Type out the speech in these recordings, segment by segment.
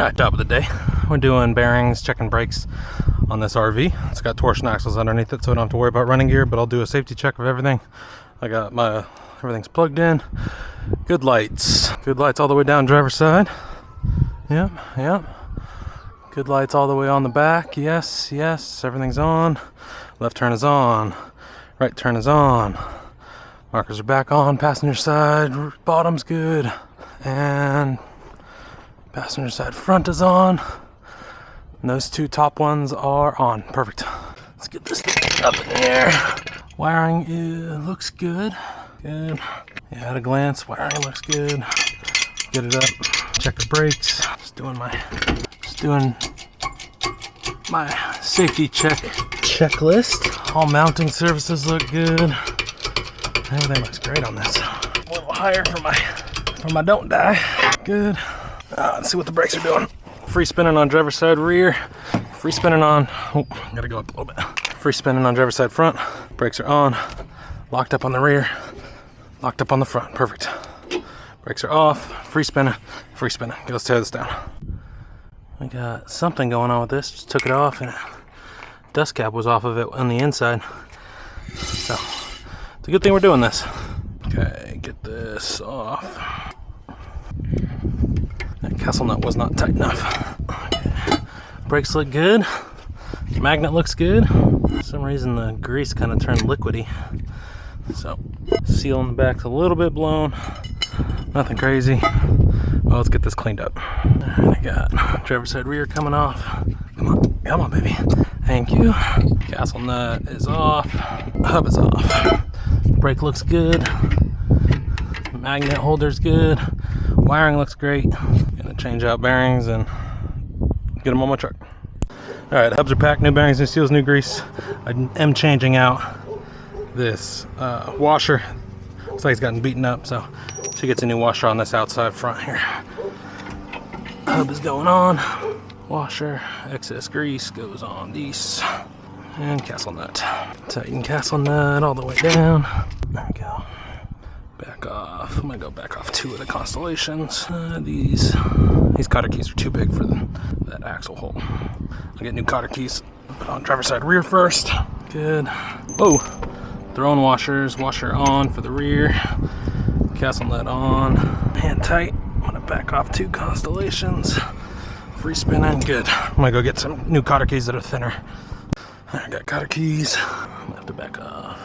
Alright, top of the day. We're doing bearings, checking brakes on this RV. It's got torsion axles underneath it, so I don't have to worry about running gear, but I'll do a safety check of everything. I got everything's plugged in. Good lights. Good lights all the way down driver's side. Yep. Good lights all the way on the back. Yes, everything's on. Left turn is on. Right turn is on. Markers are back on. Passenger side, bottom's good. And passenger side front is on. And those two top ones are on. Perfect. Let's get this thing up in the air. Wiring looks good. Good. Yeah, at a glance, wiring looks good. Get it up. Check the brakes. Just doing my safety checklist. All mounting surfaces look good. Everything looks great on this. A little higher for my don't die. Good. Let's see what the brakes are doing. Free spinning on driver's side rear. Free spinning on, gotta go up a little bit. Free spinning on driver's side front. Brakes are on. Locked up on the rear. Locked up on the front. Perfect. Brakes are off. Free spinning. Free spinning. Okay, let's tear this down. I got something going on with this. Just took it off and dust cap was off of it on the inside. So it's a good thing we're doing this. Okay, get this off. That castle nut was not tight enough. Okay. Brakes look good. Magnet looks good. For some reason the grease kind of turned liquidy. So seal in the back's a little bit blown. Nothing crazy. Well, let's get this cleaned up. Alright, I got driver's side rear coming off. Come on, baby. Thank you. Castle nut is off. Hub is off. Brake looks good. Magnet holder's good. Wiring looks great. Gonna change out bearings and get them on my truck. Alright, hubs are packed, new bearings, new seals, new grease. I am changing out this washer. Looks like it's gotten beaten up, so she gets a new washer on this outside front here. Hub is going on. Washer, excess grease goes on these. And castle nut. Tighten castle nut all the way down. There we go. Back off. I'm gonna go back off 2 of the Constellations. These cotter keys are too big for that axle hole. I'll get new cotter keys. Put on driver's side rear first. Good. Whoa. Throwing washers. Washer on for the rear. Castle nut on. Hand tight. I'm gonna back off 2 Constellations. Free spinning. Good. I'm gonna go get some new cotter keys that are thinner. I got cotter keys. I'm gonna have to back off.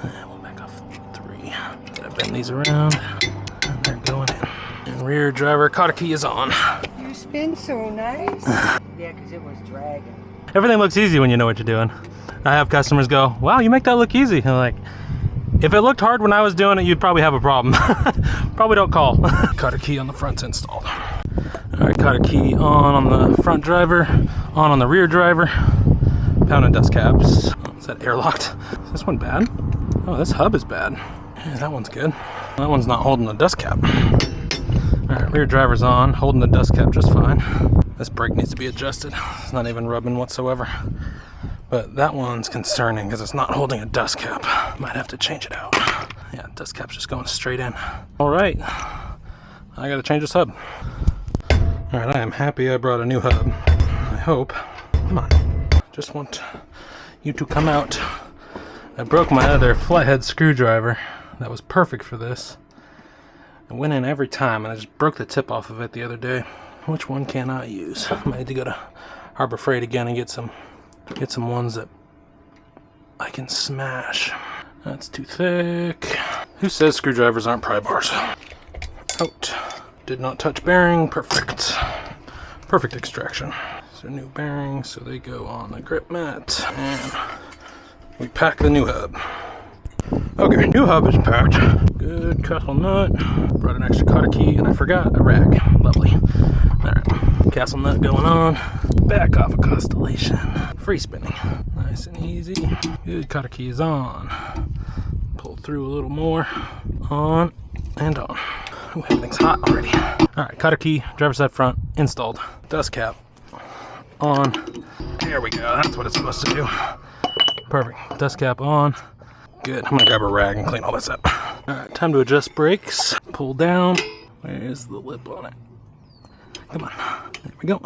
We'll back off 3. Gotta bend these around. And they're going in. And rear driver cotter key is on. You spin so nice. Yeah, because it was dragging. Everything looks easy when you know what you're doing. I have customers go, wow, you make that look easy. I'm like, if it looked hard when I was doing it, you'd probably have a problem. Probably don't call. Cotter key on the front's installed. All right, cotter key on the front driver, on the rear driver. Pounding dust caps. Oh, is that airlocked? Is this one bad? Oh, this hub is bad. Yeah, that one's good. That one's not holding the dust cap. All right, rear driver's on, holding the dust cap just fine. This brake needs to be adjusted. It's not even rubbing whatsoever. But that one's concerning because it's not holding a dust cap. Might have to change it out. Yeah, dust cap's just going straight in. All right, I gotta change this hub. All right, I am happy I brought a new hub. I hope. Come on. Just want you to come out. I broke my other flathead screwdriver that was perfect for this. It went in every time and I just broke the tip off of it the other day. Which one can I use? I might need to go to Harbor Freight again and get some ones that I can smash. That's too thick. Who says screwdrivers aren't pry bars? Out. Did not touch bearing. Perfect. Perfect extraction. These are new bearings, so they go on the grip mat. And we pack the new hub. Okay, new hub is packed. Good castle nut. Brought an extra cotter key, and I forgot a rag. Lovely. Alright, castle nut going on. Back off a Constellation. Free spinning. Nice and easy. Good, cotter key is on. Pull through a little more. On and on. Ooh, everything's hot already. Alright, cotter key, driver's side front, installed. Dust cap on. There we go, that's what it's supposed to do. Perfect, dust cap on. Good, I'm gonna grab a rag and clean all this up. Alright, time to adjust brakes. Pull down. Where's the lip on it? Come on. There we go.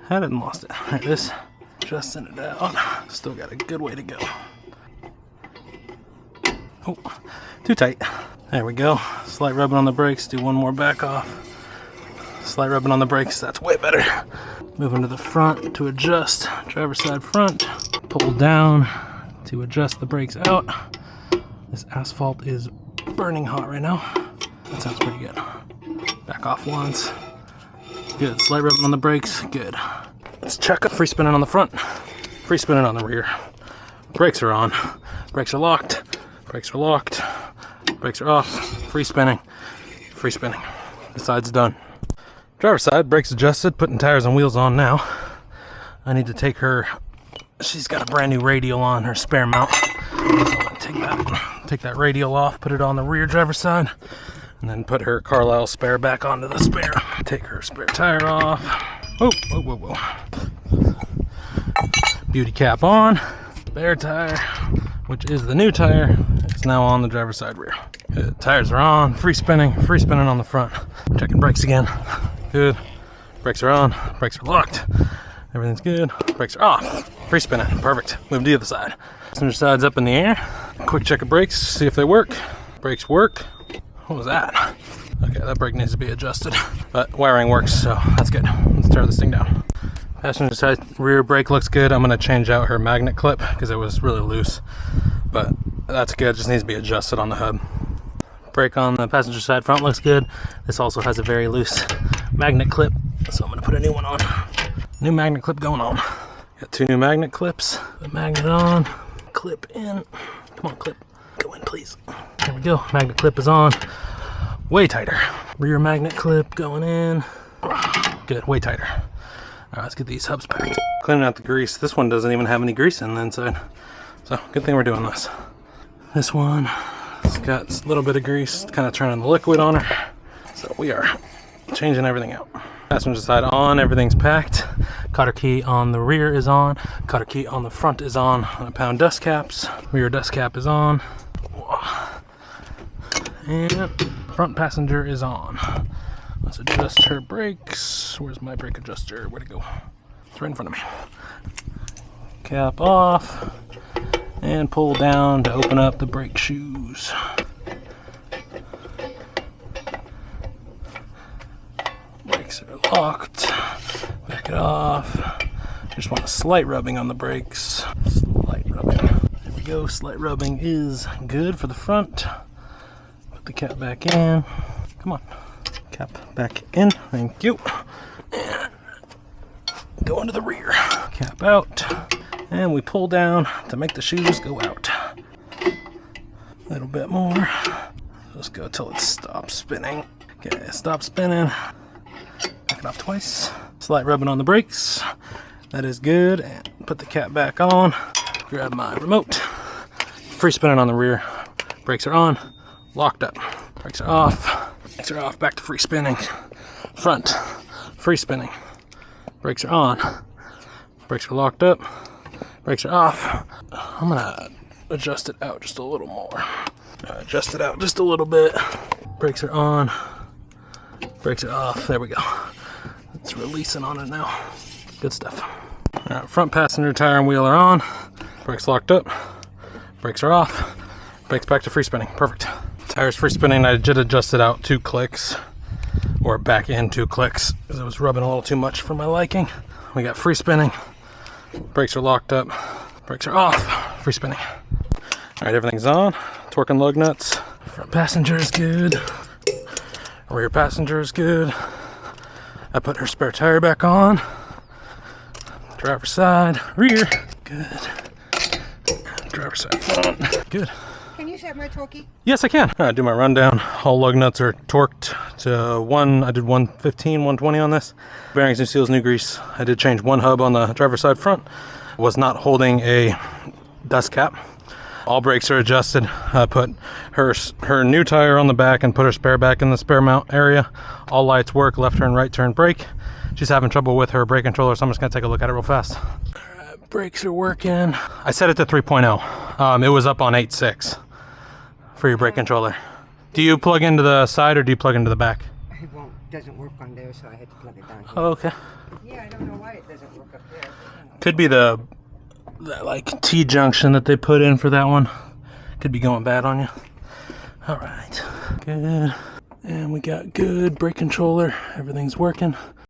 Had it and lost it. There it is. Just send it out. Still got a good way to go. Oh, too tight. There we go. Slight rubbing on the brakes. Do one more back off. Slight rubbing on the brakes. That's way better. Moving to the front to adjust. Driver's side front. Pull down to adjust the brakes out. This asphalt is burning hot right now. That sounds pretty good. Back off once. Good. Slight rubbing on the brakes. Good. Let's check up. Free spinning on the front. Free spinning on the rear. Brakes are on. Brakes are locked. Brakes are locked. Brakes are off. Free spinning. Free spinning. The side's done. Driver's side, brakes adjusted, putting tires and wheels on now. I need to take her, she's got a brand new radial on her spare mount. So I'm gonna take that radial off, put it on the rear driver's side, and then put her Carlisle spare back onto the spare. Take her spare tire off. Whoa, whoa, whoa, whoa. Beauty cap on. Spare tire, which is the new tire, is now on the driver's side rear. Good. Tires are on, free spinning on the front. Checking brakes again. Good. Brakes are on, brakes are locked. Everything's good. Brakes are off. Free spinning, perfect. Move to the other side. Passenger side's up in the air. Quick check of brakes, see if they work. Brakes work. What was that? Okay, that brake needs to be adjusted, but wiring works, so that's good. Let's tear this thing down. Passenger side rear brake looks good. I'm gonna change out her magnet clip because it was really loose, but that's good. Just needs to be adjusted on the hub. Brake on the passenger side front looks good. This also has a very loose magnet clip, so I'm gonna put a new one on. New magnet clip going on. Got 2 new magnet clips. The magnet on, clip in. Come on, clip, go in please. There we go, magnet clip is on. Way tighter. Rear magnet clip going in. Good, way tighter. All right, let's get these hubs packed. Cleaning out the grease. This one doesn't even have any grease in the inside, so good thing we're doing this. This one, it's got a little bit of grease, kind of turning the liquid on her. So we are changing everything out. Passenger side on, everything's packed. Cotter key on the rear is on. Cotter key on the front is on. I'm gonna pound dust caps. Rear dust cap is on. And front passenger is on. Let's adjust her brakes. Where's my brake adjuster? Where'd it go? It's right in front of me. Cap off. And pull down to open up the brake shoes. Brakes are locked. Back it off. Just want a slight rubbing on the brakes. Slight rubbing. There we go. Slight rubbing is good for the front. Put the cap back in. Come on. Cap back in. Thank you. And go into the rear. Cap out. And we pull down to make the shoes go out. A little bit more. Just go till it stops spinning. Okay, stop spinning. Back it off twice. Slight rubbing on the brakes. That is good. And put the cap back on. Grab my remote. Free spinning on the rear. Brakes are on. Locked up. Brakes are off. Brakes are off. Back to free spinning. Front. Free spinning. Brakes are on. Brakes are locked up. Brakes are off. I'm gonna adjust it out just a little more. Adjust it out just a little bit. Brakes are on. Brakes are off. There we go. It's releasing on it now. Good stuff. All right, front passenger tire and wheel are on. Brakes locked up. Brakes are off. Brakes back to free spinning. Perfect. Tires free spinning. I did adjust it out 2 clicks, or back in 2 clicks, because it was rubbing a little too much for my liking. We got free spinning. Brakes are locked up. Brakes are off. Free spinning. All right, everything's on. Torque and lug nuts. Front passenger is good. Rear passenger is good. I put her spare tire back on. Driver's side, rear. Good. Driver's side front. Good. Can you set my torquey? Yes, I can. All right, do my rundown. All lug nuts are torqued to 1. I did 115, 120 on this. Bearings, new seals, new grease. I did change 1 hub on the driver's side front. Was not holding a dust cap. All brakes are adjusted. I put her new tire on the back and put her spare back in the spare mount area. All lights work, left turn, right turn, brake. She's having trouble with her brake controller, so I'm just gonna take a look at it real fast. All right, brakes are working. I set it to 3.0. It was up on 8.6 for your brake controller. Do you plug into the side or do you plug into the back? I won't. doesn't work on there, so I had to plug it down here. Oh, okay. Yeah, I don't know why it doesn't work up there. Could be that like T-junction that they put in for that one. Could be going bad on you. All right, good. And we got good brake controller. Everything's working.